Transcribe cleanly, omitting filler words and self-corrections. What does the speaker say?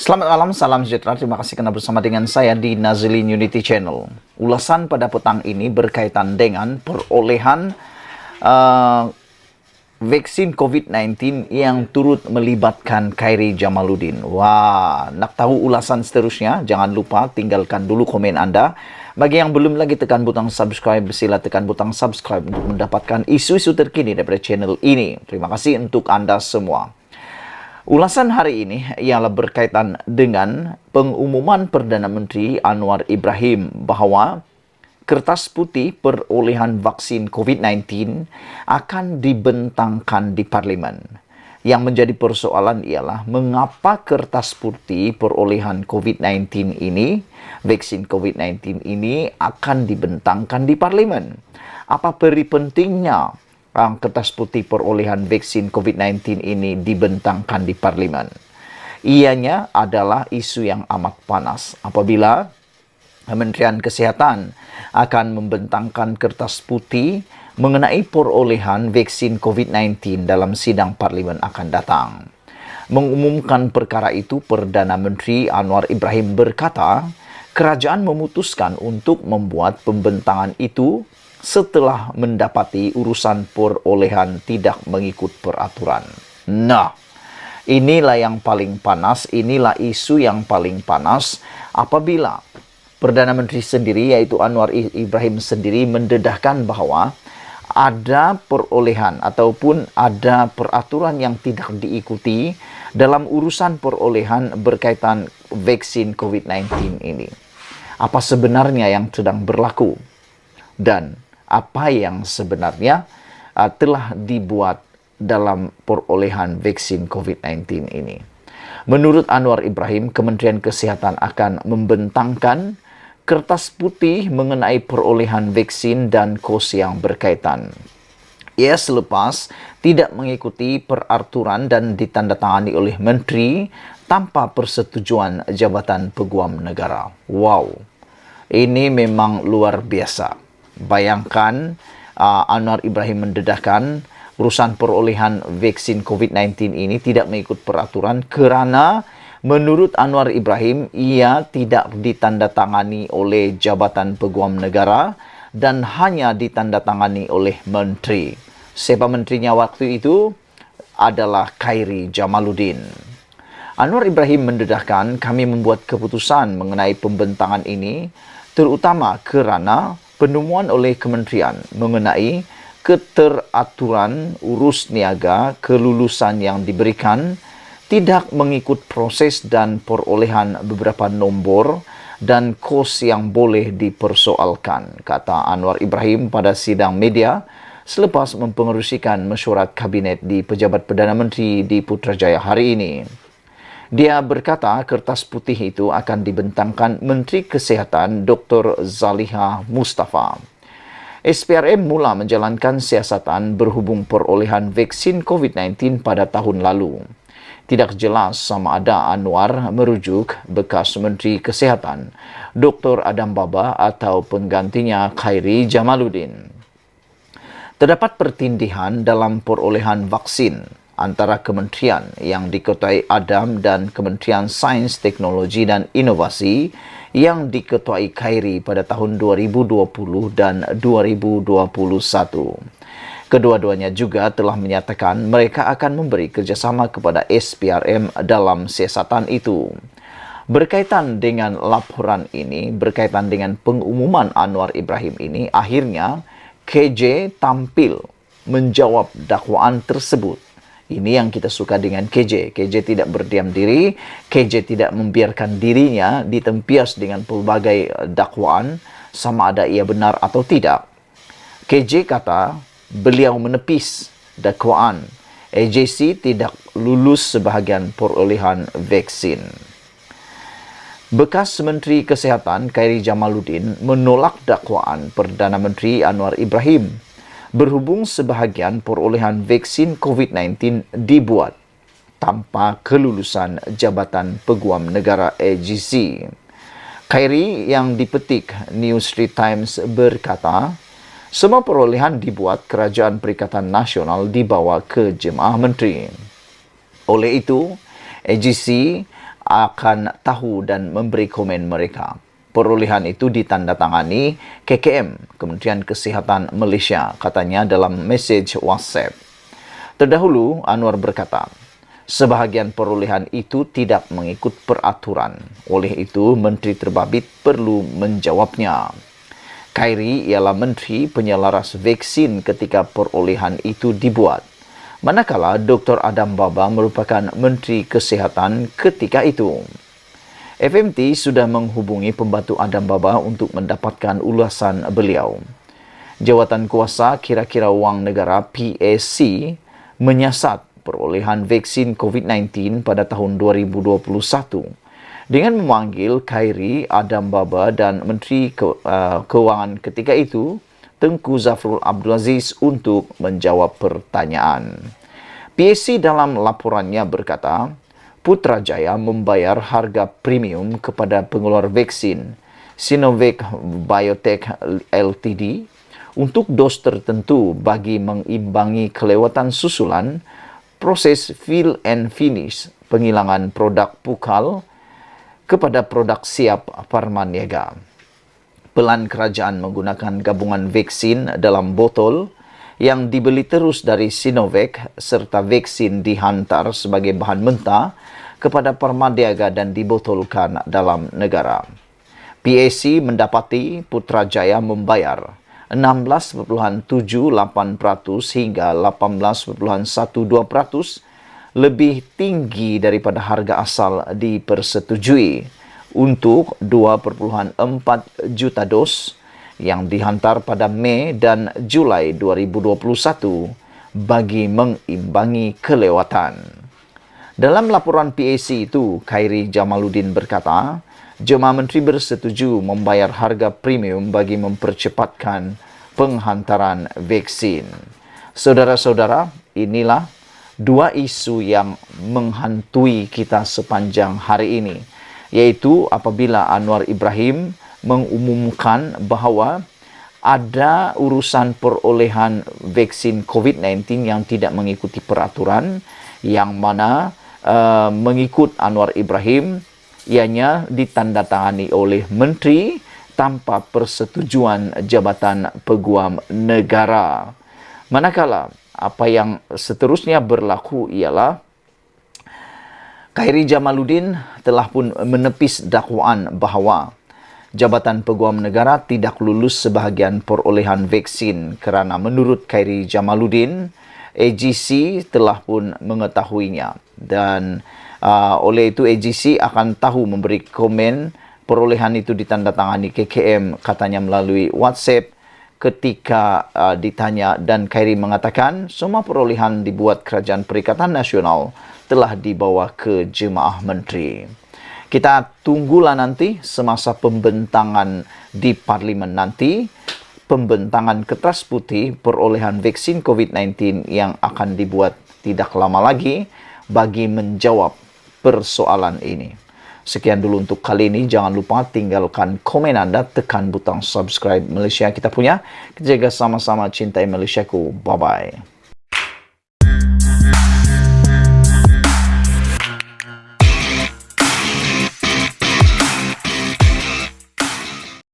Selamat malam, salam sejahtera. Terima kasih karena bersama dengan saya di Nazilin Unity Channel. Ulasan pada petang ini berkaitan dengan perolehan uh, vaksin COVID-19 yang turut melibatkan Khairi Jamaluddin. Wah, nak tahu ulasan seterusnya? Jangan lupa tinggalkan dulu komen Anda. Bagi yang belum lagi tekan butang subscribe, sila tekan butang subscribe untuk mendapatkan isu-isu terkini daripada channel ini. Terima kasih untuk Anda semua. Ulasan hari ini ialah berkaitan dengan pengumuman Perdana Menteri Anwar Ibrahim bahawa kertas putih perolehan vaksin COVID-19 akan dibentangkan di Parlimen. Yang menjadi persoalan ialah mengapa kertas putih perolehan COVID-19 ini, vaksin COVID-19 ini akan dibentangkan di Parlimen. Apa peri pentingnya kertas putih perolehan vaksin COVID-19 ini dibentangkan di Parlimen? Ianya adalah isu yang amat panas apabila Kementerian Kesihatan akan membentangkan kertas putih mengenai perolehan vaksin COVID-19 dalam sidang Parlimen akan datang. Mengumumkan perkara itu, Perdana Menteri Anwar Ibrahim berkata, kerajaan memutuskan untuk membuat pembentangan itu setelah mendapati urusan perolehan tidak mengikut peraturan. Nah, inilah yang paling panas, inilah isu yang paling panas apabila Perdana Menteri sendiri, yaitu Anwar Ibrahim sendiri, mendedahkan bahawa ada perolehan ataupun ada peraturan yang tidak diikuti dalam urusan perolehan berkaitan vaksin COVID-19 ini. Apa sebenarnya yang sedang berlaku? Dan apa yang sebenarnya telah dibuat dalam perolehan vaksin COVID-19 ini? Menurut Anwar Ibrahim, Kementerian Kesihatan akan membentangkan kertas putih mengenai perolehan vaksin dan kos yang berkaitan. Ia selepas tidak mengikuti peraturan dan ditandatangani oleh Menteri tanpa persetujuan Jabatan Peguam Negara. Wow, ini memang luar biasa. Bayangkan Anwar Ibrahim mendedahkan urusan perolehan vaksin COVID-19 ini tidak mengikut peraturan kerana menurut Anwar Ibrahim, ia tidak ditandatangani oleh Jabatan Peguam Negara dan hanya ditandatangani oleh Menteri. Siapa menterinya waktu itu? Adalah Khairi Jamaluddin. Anwar Ibrahim mendedahkan, kami membuat keputusan mengenai pembentangan ini terutama kerana penemuan oleh kementerian mengenai keteraturan urus niaga kelulusan yang diberikan tidak mengikut proses dan perolehan beberapa nombor dan kos yang boleh dipersoalkan, kata Anwar Ibrahim pada sidang media selepas mempengerusikan mesyuarat kabinet di Pejabat Perdana Menteri di Putrajaya hari ini. Dia berkata kertas putih itu akan dibentangkan Menteri Kesihatan Dr. Zaliha Mustafa. SPRM mula menjalankan siasatan berhubung perolehan vaksin COVID-19 pada tahun lalu. Tidak jelas sama ada Anwar merujuk bekas Menteri Kesihatan Dr. Adam Baba atau penggantinya Khairi Jamaluddin. Terdapat pertindihan dalam perolehan vaksin antara kementerian yang diketuai Adam dan Kementerian Sains, Teknologi dan Inovasi yang diketuai Khairi pada tahun 2020 dan 2021. Kedua-duanya juga telah menyatakan mereka akan memberi kerjasama kepada SPRM dalam siasatan itu. Berkaitan dengan laporan ini, berkaitan dengan pengumuman Anwar Ibrahim ini, akhirnya KJ tampil menjawab dakwaan tersebut. Ini yang kita suka dengan KJ. KJ tidak berdiam diri, KJ tidak membiarkan dirinya ditempias dengan pelbagai dakwaan sama ada ia benar atau tidak. KJ kata beliau menepis dakwaan AJC tidak lulus sebahagian perolehan vaksin. Bekas Menteri Kesihatan Khairi Jamaluddin menolak dakwaan Perdana Menteri Anwar Ibrahim berhubung sebahagian perolehan vaksin COVID-19 dibuat tanpa kelulusan Jabatan Peguam Negara AJC. Khairi yang dipetik New Street Times berkata, semua perolehan dibuat Kerajaan Perikatan Nasional dibawa ke Jemaah Menteri. Oleh itu, AJC akan tahu dan memberi komen mereka. Perolehan itu ditandatangani KKM, Kementerian Kesihatan Malaysia, katanya dalam mesej WhatsApp. Terdahulu, Anwar berkata, sebahagian perolehan itu tidak mengikut peraturan. Oleh itu, Menteri Terbabit perlu menjawabnya. Khairi ialah Menteri Penyelaras Vaksin ketika perolehan itu dibuat. Manakala Dr. Adam Baba merupakan Menteri Kesihatan ketika itu. FMT sudah menghubungi pembantu Adam Baba untuk mendapatkan ulasan beliau. Jawatan Kuasa Kira-kira Wang Negara PAC menyiasat perolehan vaksin COVID-19 pada tahun 2021 dengan memanggil Khairi, Adam Baba dan Menteri Kewangan ketika itu, Tengku Zafrul Abdul Aziz untuk menjawab pertanyaan. PAC dalam laporannya berkata, Putrajaya membayar harga premium kepada pengeluar vaksin Sinovac Biotech Ltd untuk dos tertentu bagi mengimbangi kelewatan susulan proses fill and finish penghilangan produk pukal kepada produk siap Parmaniaga. Pelan kerajaan menggunakan gabungan vaksin dalam botol yang dibeli terus dari Sinovac serta vaksin dihantar sebagai bahan mentah kepada Parmaniaga dan dibotolkan dalam negara. PAC mendapati Putrajaya membayar 16.78% hingga 18.12% lebih tinggi daripada harga asal dipersetujui untuk 2.4 juta dos yang dihantar pada Mei dan Julai 2021 bagi mengimbangi kelewatan. Dalam laporan PAC itu, Khairi Jamaluddin berkata, jemaah menteri bersetuju membayar harga premium bagi mempercepatkan penghantaran vaksin. Saudara-saudara, inilah dua isu yang menghantui kita sepanjang hari ini, yaitu apabila Anwar Ibrahim mengumumkan bahawa ada urusan perolehan vaksin COVID-19 yang tidak mengikuti peraturan, yang mana mengikut Anwar Ibrahim, ianya ditandatangani oleh menteri tanpa persetujuan Jabatan Peguam Negara. Manakala apa yang seterusnya berlaku ialah Khairi Jamaluddin telah pun menepis dakwaan bahawa Jabatan Peguam Negara tidak lulus sebahagian perolehan vaksin kerana menurut Khairi Jamaluddin, AGC telah pun mengetahuinya dan oleh itu AGC akan tahu memberi komen perolehan itu ditandatangani KKM, katanya melalui WhatsApp ketika ditanya, dan Khairi mengatakan semua perolehan dibuat Kerajaan Perikatan Nasional telah dibawa ke jemaah menteri. Kita tunggulah nanti semasa pembentangan di Parlimen nanti, pembentangan kertas putih perolehan vaksin COVID-19 yang akan dibuat tidak lama lagi bagi menjawab persoalan ini. Sekian dulu untuk kali ini. Jangan lupa tinggalkan komen anda, tekan butang subscribe Malaysia kita punya. Kita jaga sama-sama cintai Malaysiaku. Bye-bye.